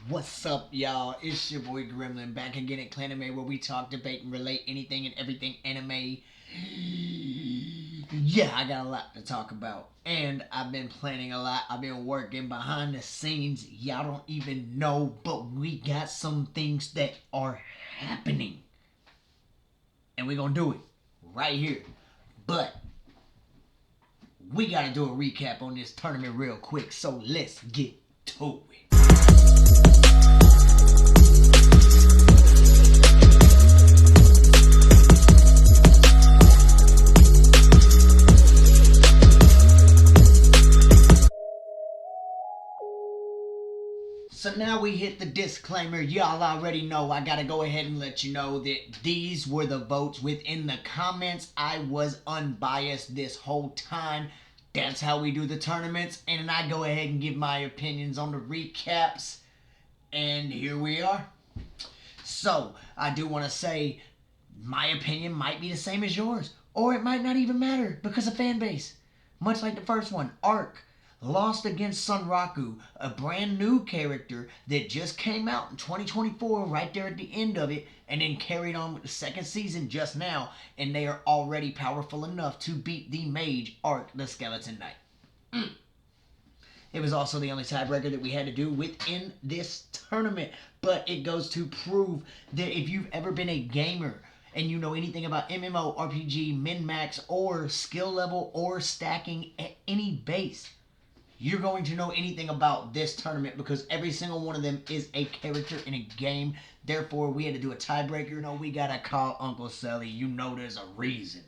What's up, y'all? It's your boy Gremlin back again at Clanime, where we talk, debate, and relate anything and everything anime. Yeah, I got a lot to talk about, and I've been planning a lot. I've been working behind the scenes. Y'all don't even know, but we got some things that are happening, and we're gonna do it right here. But we gotta do a recap on this tournament real quick, so let's get to it. So now we hit the disclaimer. Y'all already know. I gotta go ahead and let you know that these were the votes within the comments. I was unbiased this whole time. That's how we do the tournaments. And I go ahead and give my opinions on the recaps. And here we are. So I do want to say my opinion might be the same as yours. Or it might not even matter because of fan base. Much like the first one, Arc lost against Sunraku, a brand new character that just came out in 2024, right there at the end of it, and then carried on with the second season just now, and they are already powerful enough to beat the mage Arc the Skeleton Knight. It was also the only tiebreaker that we had to do within this tournament, but it goes to prove that if you've ever been a gamer and you know anything about MMO, RPG, min-max, or skill level, or stacking at any base, you're going to know anything about this tournament because every single one of them is a character in a game. Therefore, we had to do a tiebreaker. No, we gotta call Uncle Sully. You know there's a reason.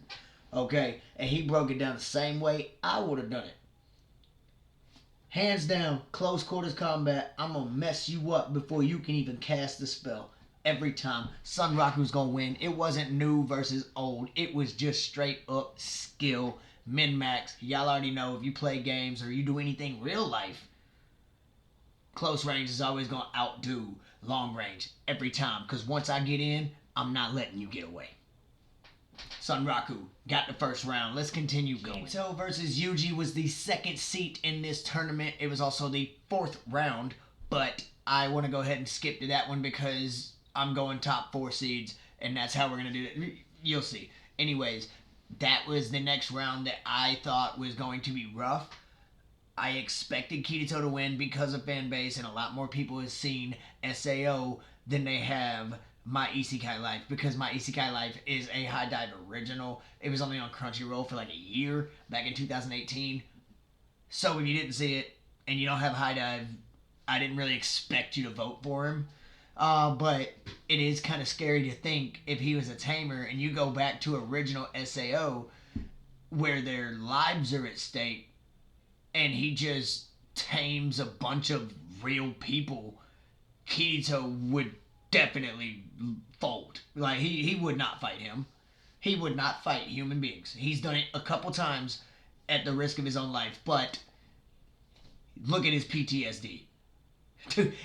Okay? And he broke it down the same way I would have done it. Hands down, close quarters combat, I'm gonna mess you up before you can even cast the spell. Every time. Sunraku's gonna win. It wasn't new versus old. It was just straight up skill. Min-max. Y'all already know if you play games or you do anything real life, close range is always gonna outdo long range every time. Because once I get in, I'm not letting you get away. Sunraku got the first round. Let's continue going. Kirito versus Yuji was the second seat in this tournament. It was also the fourth round, but I want to go ahead and skip to that one because I'm going top 4 seeds, and that's how we're going to do it. You'll see. Anyways, that was the next round that I thought was going to be rough. I expected Kirito to win because of fan base, and a lot more people have seen SAO than they have My Isekai Life, because My Isekai Life is a High Dive original. It was only on Crunchyroll for like a year back in 2018. So if you didn't see it and you don't have High Dive, I didn't really expect you to vote for him. But it is kind of scary to think if he was a tamer and you go back to original SAO where their lives are at stake and he just tames a bunch of real people, Kirito would definitely fold. Like, he would not fight him. He would not fight human beings. He's done it a couple times at the risk of his own life, but look at his PTSD.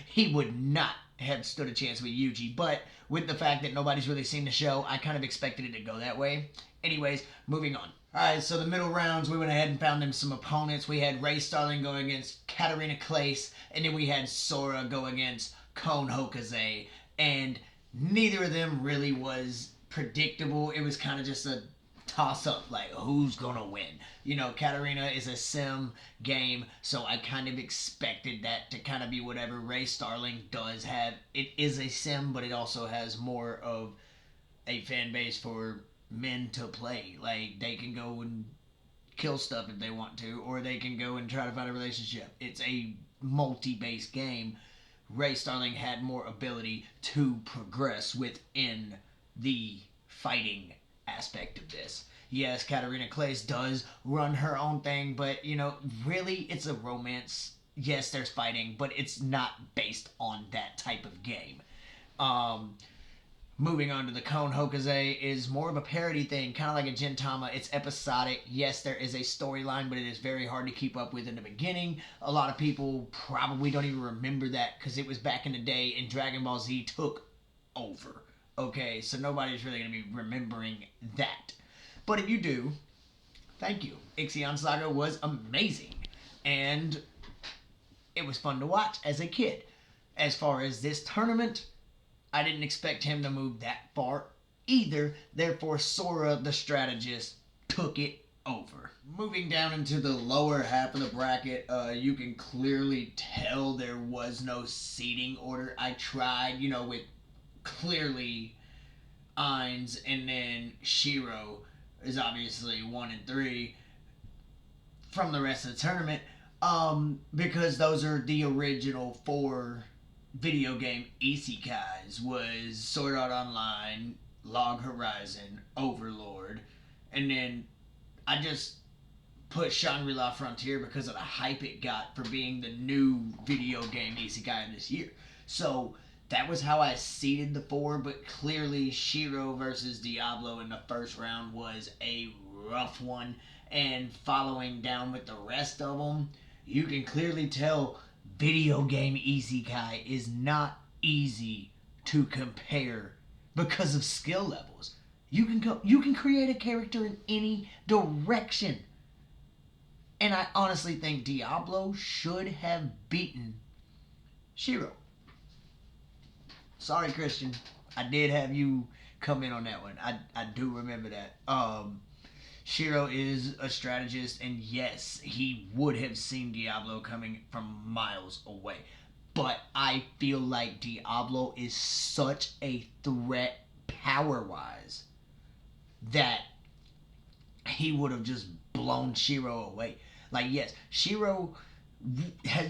He would not have stood a chance with Yuji, but with the fact that nobody's really seen the show, I kind of expected it to go that way. Anyways, moving on. Alright, so the middle rounds, we went ahead and found them some opponents. We had Ray Starling go against Katarina Clace, and then we had Sora go against Kon Hokaze, and neither of them really was predictable. It was kind of just a toss-up, like, who's gonna win? You know, Katarina is a sim game, so I kind of expected that to kind of be whatever Ray Starling does have. It is a sim, but it also has more of a fan base for men to play. Like, they can go and kill stuff if they want to, or they can go and try to find a relationship. It's a multi-based game. Ray Starling had more ability to progress within the fighting aspect of this. Yes, Katarina Clace does run her own thing, but, you know, really, it's a romance. Yes, there's fighting, but it's not based on that type of game. Moving on to the Kon Hokaze is more of a parody thing, kind of like a Gintama. It's episodic. Yes, there is a storyline, but it is very hard to keep up with in the beginning. A lot of people probably don't even remember that because it was back in the day and Dragon Ball Z took over. Okay, so nobody's really going to be remembering that. But if you do, thank you. Ixion Saga was amazing. And it was fun to watch as a kid. as far as this tournament, I didn't expect him to move that far either. Therefore, Sora, the strategist, took it over. Moving down into the lower half of the bracket, you can clearly tell there was no seating order. I tried, with clearly Ainz and then Shiro is obviously 1 and 3 from the rest of the tournament, because those are the original 4 video game Isekais, was Sword Art Online, Log Horizon, Overlord, and then I just put Shangri-La Frontier because of the hype it got for being the new video game Isekai of this year. So that was how I seeded the 4, but clearly Shiro versus Diablo in the first round was a rough one, and following down with the rest of them, you can clearly tell video game Isekai is not easy to compare because of skill levels. You can create a character in any direction. And I honestly think Diablo should have beaten Shiro. Sorry, Christian. I did have you come in on that one. I do remember that. Shiro is a strategist, and yes, he would have seen Diablo coming from miles away. But I feel like Diablo is such a threat power-wise that he would have just blown Shiro away. Like, yes, Shiro,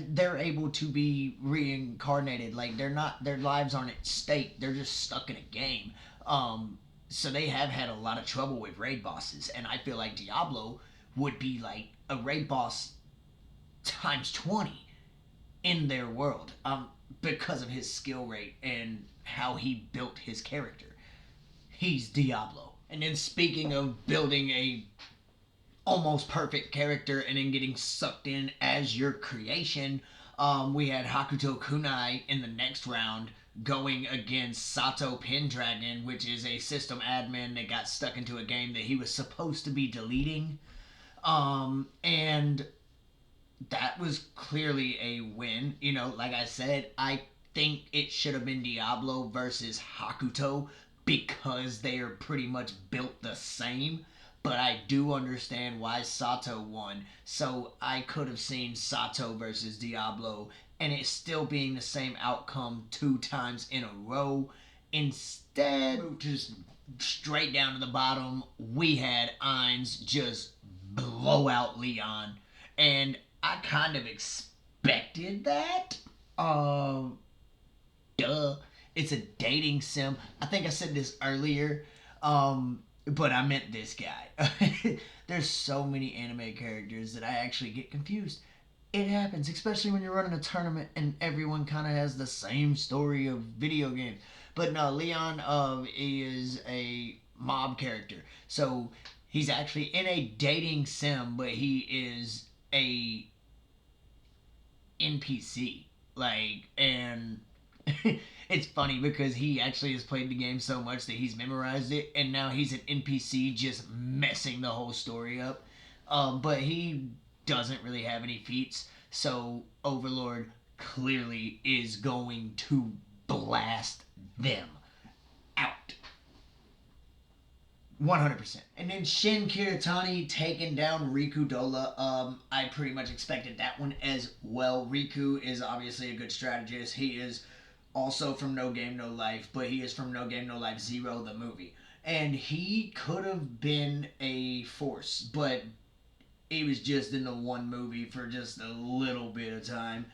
they're able to be reincarnated. Like, their lives aren't at stake. They're just stuck in a game. So they have had a lot of trouble with raid bosses, and I feel like Diablo would be like a raid boss times 20 in their world, because of his skill rate and how he built his character. He's Diablo. And then speaking of building a almost perfect character and then getting sucked in as your creation, we had Hakuto Kunai in the next round going against Sato Pendragon, which is a system admin that got stuck into a game that he was supposed to be deleting. And that was clearly a win. Like I said, I think it should have been Diablo versus Hakuto because they are pretty much built the same. But I do understand why Sato won. So I could have seen Sato versus Diablo and it still being the same outcome 2 times in a row. Instead, just straight down to the bottom, we had Ainz just blow out Leon. And I kind of expected that. Duh. It's a dating sim. I think I said this earlier. But I meant this guy. There's so many anime characters that I actually get confused. It happens, especially when you're running a tournament and everyone kind of has the same story of video games. But no, Leon is a mob character. So he's actually in a dating sim, but he is a NPC. And it's funny because he actually has played the game so much that he's memorized it, and now he's an NPC just messing the whole story up. But he doesn't really have any feats, so Overlord clearly is going to blast them out. 100%. And then Shin Kiritani taking down Riku Dola. I pretty much expected that one as well. Riku is obviously a good strategist. He is also from No Game No Life, but he is from No Game No Life Zero, the movie. And he could have been a force, but he was just in the one movie for just a little bit of time.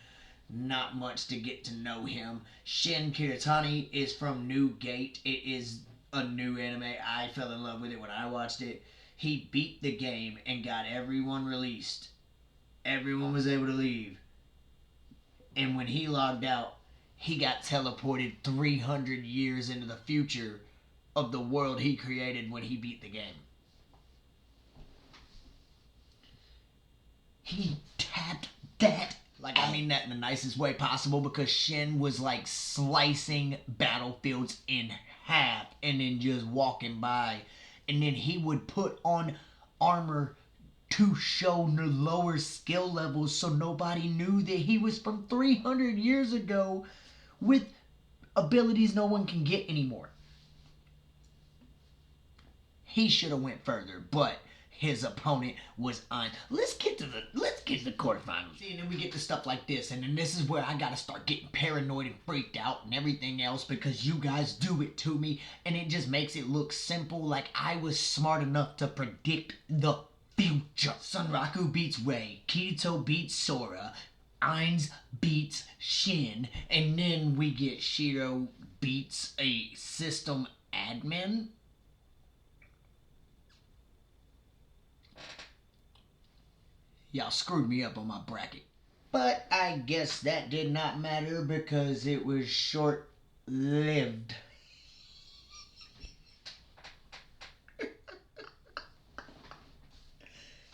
Not much to get to know him. Shin Kiritani is from New Gate. It is a new anime. I fell in love with it when I watched it. He beat the game and got everyone released. Everyone was able to leave. And when he logged out, he got teleported 300 years into the future of the world he created when he beat the game. He tapped that. Like, I mean that in the nicest way possible, because Shin was like slicing battlefields in half and then just walking by. And then he would put on armor to show the lower skill levels so nobody knew that he was from 300 years ago with abilities no one can get anymore. He should have went further, but his opponent was on. Let's get to the quarterfinals. See, and then we get to stuff like this, and then this is where I gotta start getting paranoid and freaked out and everything else because you guys do it to me, and it just makes it look simple, like I was smart enough to predict the future. Sunraku beats Rei, Kirito beats Sora, Ainz beats Shin, and then we get Shiro beats a system admin. Y'all screwed me up on my bracket. But I guess that did not matter because it was short-lived.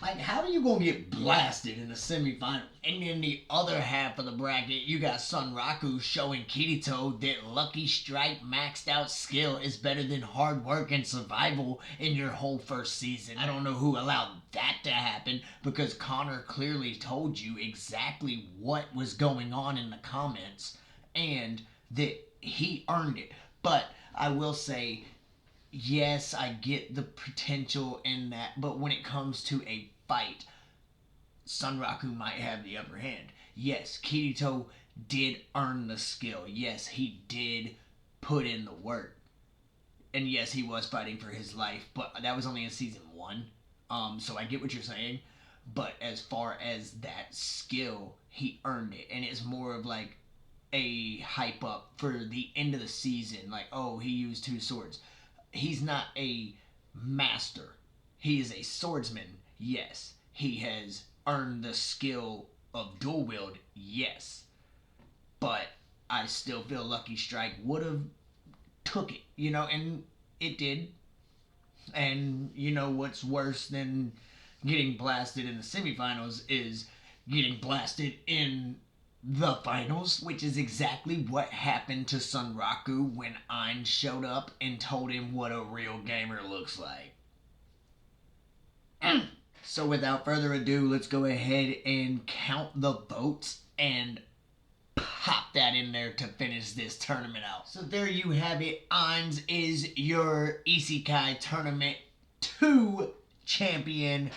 Like, how are you gonna get blasted in the semifinals? And in the other half of the bracket, you got Sunraku showing Kirito that Lucky Strike maxed out skill is better than hard work and survival in your whole first season. I don't know who allowed that to happen because Connor clearly told you exactly what was going on in the comments and that he earned it. But I will say, yes, I get the potential in that, but when it comes to a fight, Sunraku might have the upper hand. Yes, Kirito did earn the skill. Yes, he did put in the work. And yes, he was fighting for his life, but that was only in season 1. So I get what you're saying. But as far as that skill, he earned it. And it's more of like a hype up for the end of the season. Like, oh, he used 2 swords. He's not a master. He is a swordsman. Yes. He has earned the skill of dual wield. Yes. But I still feel Lucky Strike would have took it, and it did. And what's worse than getting blasted in the semifinals is getting blasted in the finals, which is exactly what happened to Sunraku when Ainz showed up and told him what a real gamer looks like. So without further ado, let's go ahead and count the votes and pop that in there to finish this tournament out. So there you have it. Ainz is your Isekai Tournament 2 champion.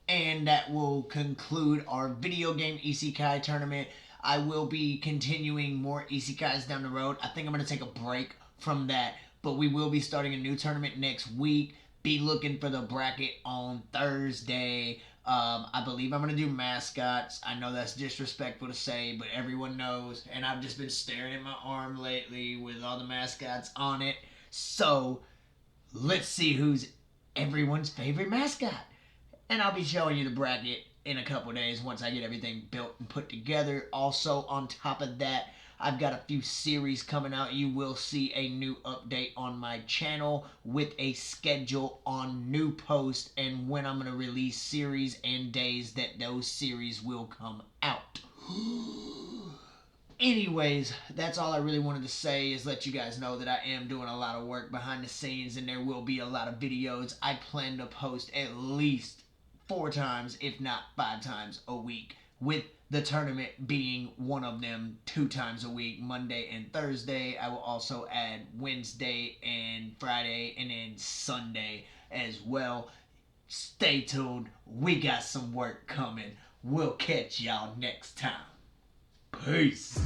And that will conclude our video game Isekai tournament. I will be continuing more Isekais down the road. I think I'm going to take a break from that. But we will be starting a new tournament next week. Be looking for the bracket on Thursday. I believe I'm going to do mascots. I know that's disrespectful to say, but everyone knows. And I've just been staring at my arm lately with all the mascots on it. So, let's see who's everyone's favorite mascot. And I'll be showing you the bracket in a couple days once I get everything built and put together. Also, on top of that, I've got a few series coming out. You will see a new update on my channel with a schedule on new posts and when I'm going to release series and days that those series will come out. Anyways, that's all I really wanted to say is let you guys know that I am doing a lot of work behind the scenes and there will be a lot of videos. I plan to post at least 4 times, if not 5 times a week, with the tournament being one of them 2 times a week, Monday and Thursday. I will also add Wednesday and Friday and then Sunday as well. Stay tuned. We got some work coming. We'll catch y'all next time. Peace.